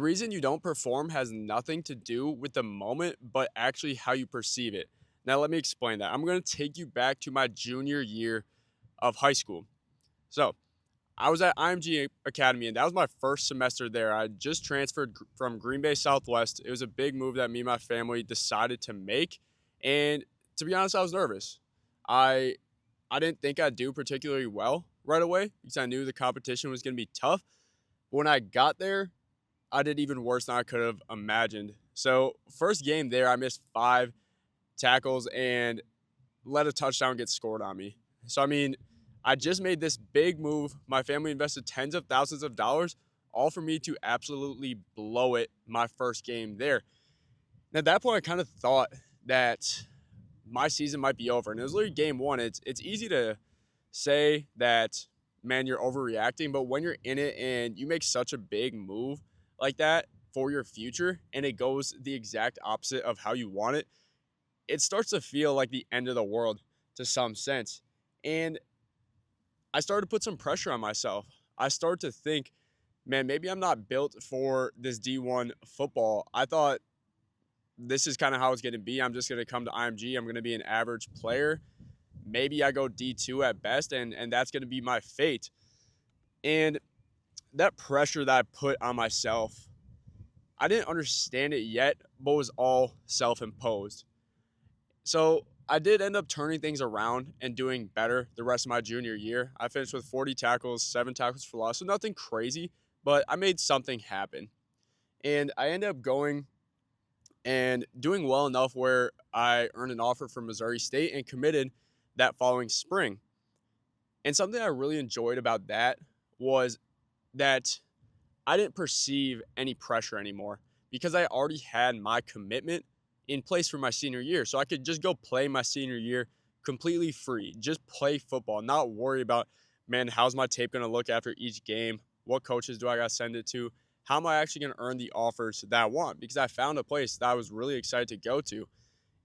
The reason you don't perform has nothing to do with the moment, but actually how you perceive it. Now, let me explain that. I'm going to take you back to my junior year of high school. So, I was at IMG Academy, and that was my first semester there. I just transferred from Green Bay Southwest. It was a big move that me and my family decided to make, and to be honest, I was nervous. I I didn't think I'd do particularly well right away because I knew the competition was going to be tough. But when I got there, I did even worse than I could have imagined. So, first game there, I missed 5 tackles and let a touchdown get scored on me. So, I mean, I just made this big move. My family invested tens of thousands of dollars, all for me to absolutely blow it my first game there. And at that point, I kind of thought that my season might be over. And it was literally game one. It's easy to say that, man, you're overreacting, but when you're in it and you make such a big move like that for your future and it goes the exact opposite of how you want it, it starts to feel like the end of the world to some sense. And I started to put some pressure on myself. I started to think, man, maybe I'm not built for this D1 football. I thought this is kind of how it's going to be. I'm just going to come to IMG. I'm going to be an average player. Maybe I go D2 at best, and that's going to be my fate. And that pressure that I put on myself, I didn't understand it yet, but it was all self imposed. So I did end up turning things around and doing better the rest of my junior year. I finished with 40 tackles, 7 tackles for loss, so nothing crazy, but I made something happen. And I ended up going and doing well enough where I earned an offer from Missouri State and committed that following spring. And something I really enjoyed about that was that I didn't perceive any pressure anymore because I already had my commitment in place for my senior year. So I could just go play my senior year completely free, just play football, not worry about, man, how's my tape going to look after each game? What coaches do I got to send it to? How am I actually going to earn the offers that I want? Because I found a place that I was really excited to go to.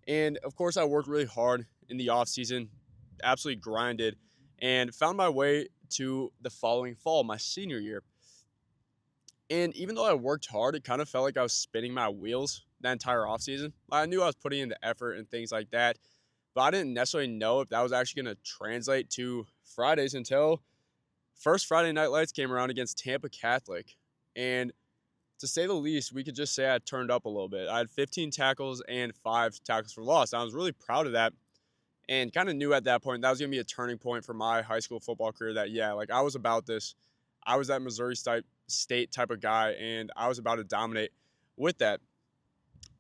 And of course, I worked really hard in the off season, absolutely grinded, and found my way to the following fall, my senior year. And even though I worked hard, it kind of felt like I was spinning my wheels that entire offseason. I knew I was putting in the effort and things like that, but I didn't necessarily know if that was actually going to translate to Fridays until first Friday Night Lights came around against Tampa Catholic. And to say the least, we could just say I turned up a little bit. I had 15 tackles and 5 tackles for loss. I was really proud of that and kind of knew at that point that was going to be a turning point for my high school football career that, yeah, like I was about this. I was that Missouri State type of guy, and I was about to dominate with that.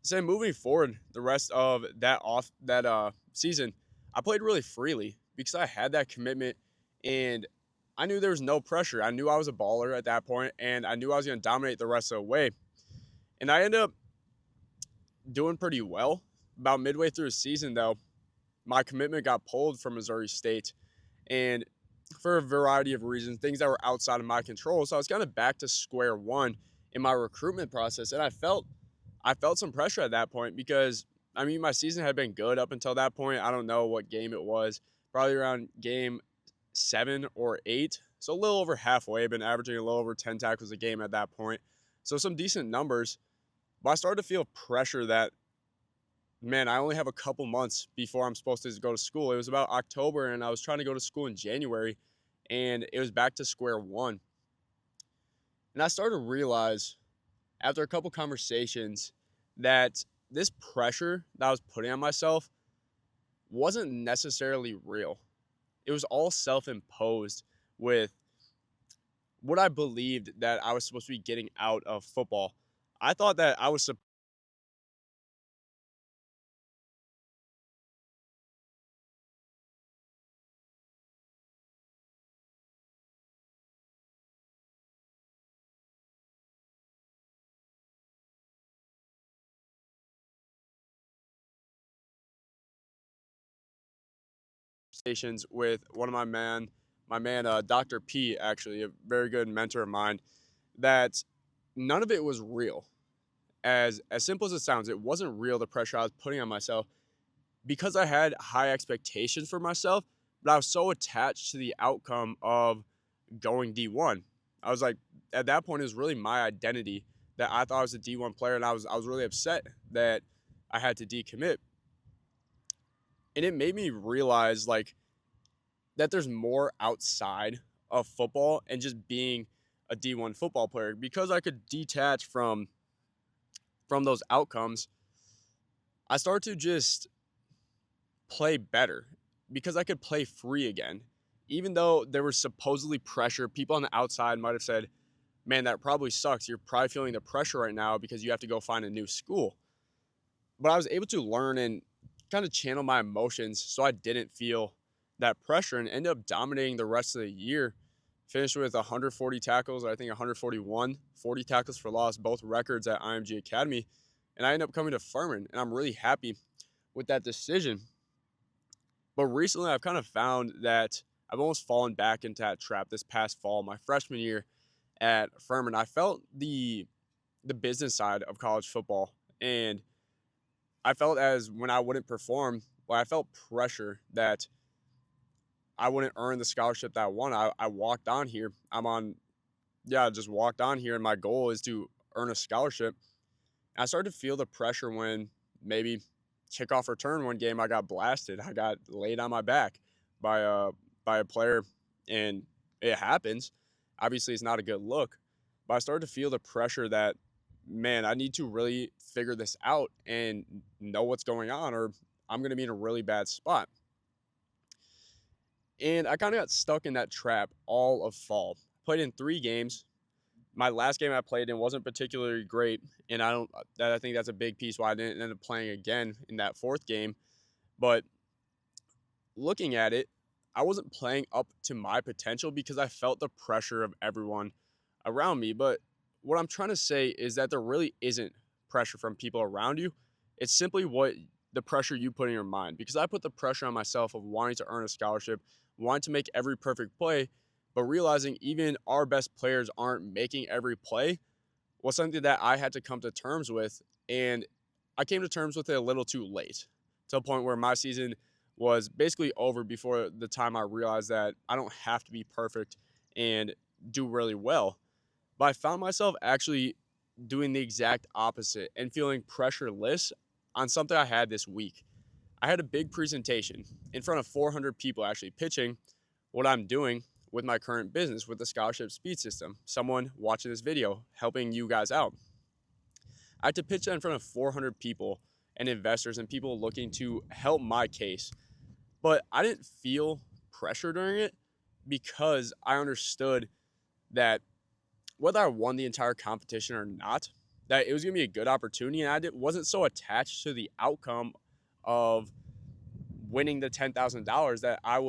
So moving forward, the rest of that season, I played really freely because I had that commitment, and I knew there was no pressure. I knew I was a baller at that point, and I knew I was going to dominate the rest of the way. And I ended up doing pretty well. About midway through the season, though, my commitment got pulled from Missouri State, and for a variety of reasons, things that were outside of my control. So I was kind of back to square one in my recruitment process, and I felt some pressure at that point because I mean my season had been good up until that point. I don't know what game it was, probably around game 7 or 8, so a little over halfway. I've been averaging a little over 10 tackles a game at that point, so some decent numbers. But I started to feel pressure that, man, I only have a couple months before I'm supposed to go to school. It was about October, and I was trying to go to school in January, and it was back to square one. And I started to realize after a couple conversations that this pressure that I was putting on myself wasn't necessarily real. It was all self imposed with what I believed that I was supposed to be getting out of football. I thought that I was conversations with one of my man, Dr. P, actually, a very good mentor of mine, that none of it was real. As simple as it sounds, it wasn't real, the pressure I was putting on myself because I had high expectations for myself, but I was so attached to the outcome of going D1. I was like, at that point, it was really my identity that I thought I was a D1 player, and I was really upset that I had to decommit. And it made me realize like that there's more outside of football and just being a D1 football player because I could detach from those outcomes. I started to just play better because I could play free again. Even though there was supposedly pressure, people on the outside might have said, "Man, that probably sucks. You're probably feeling the pressure right now because you have to go find a new school." But I was able to learn and kind of channel my emotions so I didn't feel that pressure and ended up dominating the rest of the year. Finished with 140 tackles, I think 141, 40 tackles for loss, both records at IMG Academy. And I ended up coming to Furman, and I'm really happy with that decision. But recently, I've kind of found that I've almost fallen back into that trap this past fall, my freshman year at Furman. I felt the business side of college football, and I felt as when I wouldn't perform, well, I felt pressure that I wouldn't earn the scholarship that I want. I walked on here. I just walked on here, and my goal is to earn a scholarship. I started to feel the pressure when maybe kickoff return one game I got blasted. I got laid on my back by a player, and it happens. Obviously, it's not a good look, but I started to feel the pressure that, man, I need to really figure this out and know what's going on, or I'm going to be in a really bad spot. And I kind of got stuck in that trap all of fall. Played in 3 games. My last game I played in wasn't particularly great, and I think that's a big piece why I didn't end up playing again in that 4th game. But looking at it, I wasn't playing up to my potential because I felt the pressure of everyone around me. But what I'm trying to say is that there really isn't pressure from people around you. It's simply what the pressure you put in your mind. Because I put the pressure on myself of wanting to earn a scholarship, wanting to make every perfect play, but realizing even our best players aren't making every play was something that I had to come to terms with. And I came to terms with it a little too late, to a point where my season was basically over before the time I realized that I don't have to be perfect and do really well. But I found myself actually doing the exact opposite and feeling pressureless on something I had this week. I had a big presentation in front of 400 people actually pitching what I'm doing with my current business with the scholarship speed system. Someone watching this video, helping you guys out. I had to pitch that in front of 400 people and investors and people looking to help my case. But I didn't feel pressure during it because I understood that whether I won the entire competition or not, that it was going to be a good opportunity, and wasn't so attached to the outcome of winning the $10,000 that I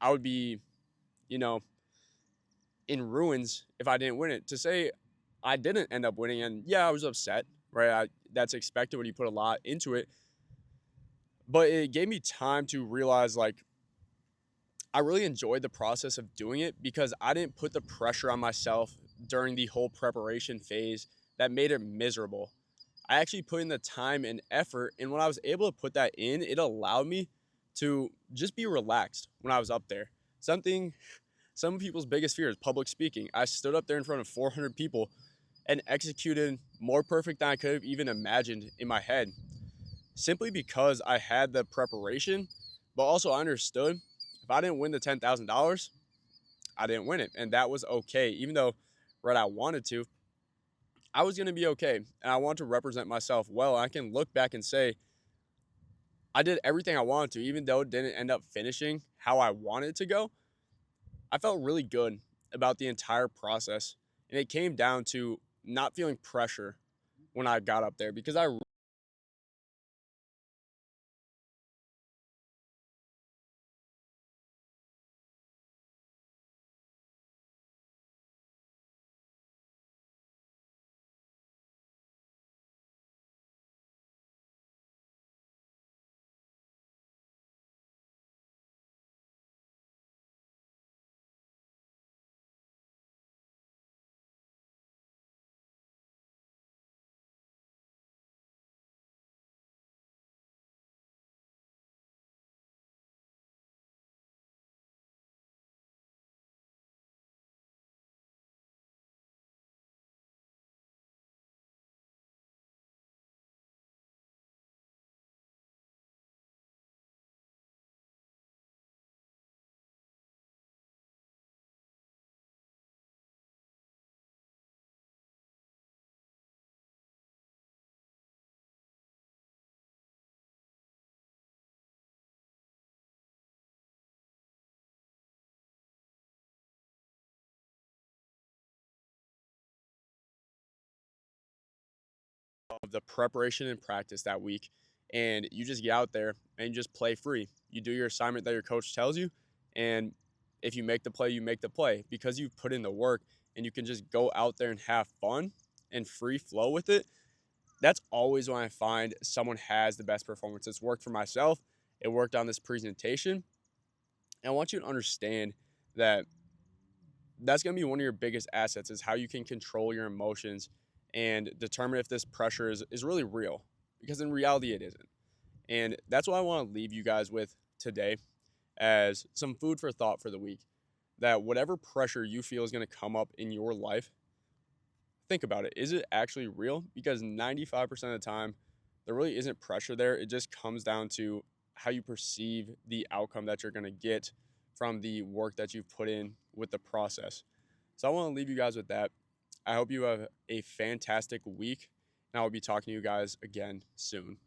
would be, you know, in ruins if I didn't win it. To say I didn't end up winning, and yeah, I was upset, right? That's expected when you put a lot into it, but it gave me time to realize like I really enjoyed the process of doing it because I didn't put the pressure on myself during the whole preparation phase that made it miserable. I actually put in the time and effort, and when I was able to put that in, it allowed me to just be relaxed when I was up there. Something some people's biggest fear is public speaking. I stood up there in front of 400 people and executed more perfect than I could have even imagined in my head, simply because I had the preparation, but also I understood if I didn't win the $10,000, I didn't win it, and that was okay. Even though, right, I wanted to, I was going to be okay, and I wanted to represent myself well. I can look back and say I did everything I wanted to, even though it didn't end up finishing how I wanted it to go. I felt really good about the entire process, and it came down to not feeling pressure when I got up there because I of the preparation and practice that week, and you just get out there and you just play free. You do your assignment that your coach tells you, and if you make the play, you make the play because you've put in the work and you can just go out there and have fun and free flow with it. That's always when I find someone has the best performance. It's worked for myself. It worked on this presentation. And I want you to understand that that's going to be one of your biggest assets is how you can control your emotions and determine if this pressure is really real, because in reality it isn't. And that's what I want to leave you guys with today as some food for thought for the week, that whatever pressure you feel is going to come up in your life, think about it. Is it actually real? Because 95% of the time, there really isn't pressure there. It just comes down to how you perceive the outcome that you're going to get from the work that you've put in with the process. So I want to leave you guys with that. I hope you have a fantastic week, and I will be talking to you guys again soon.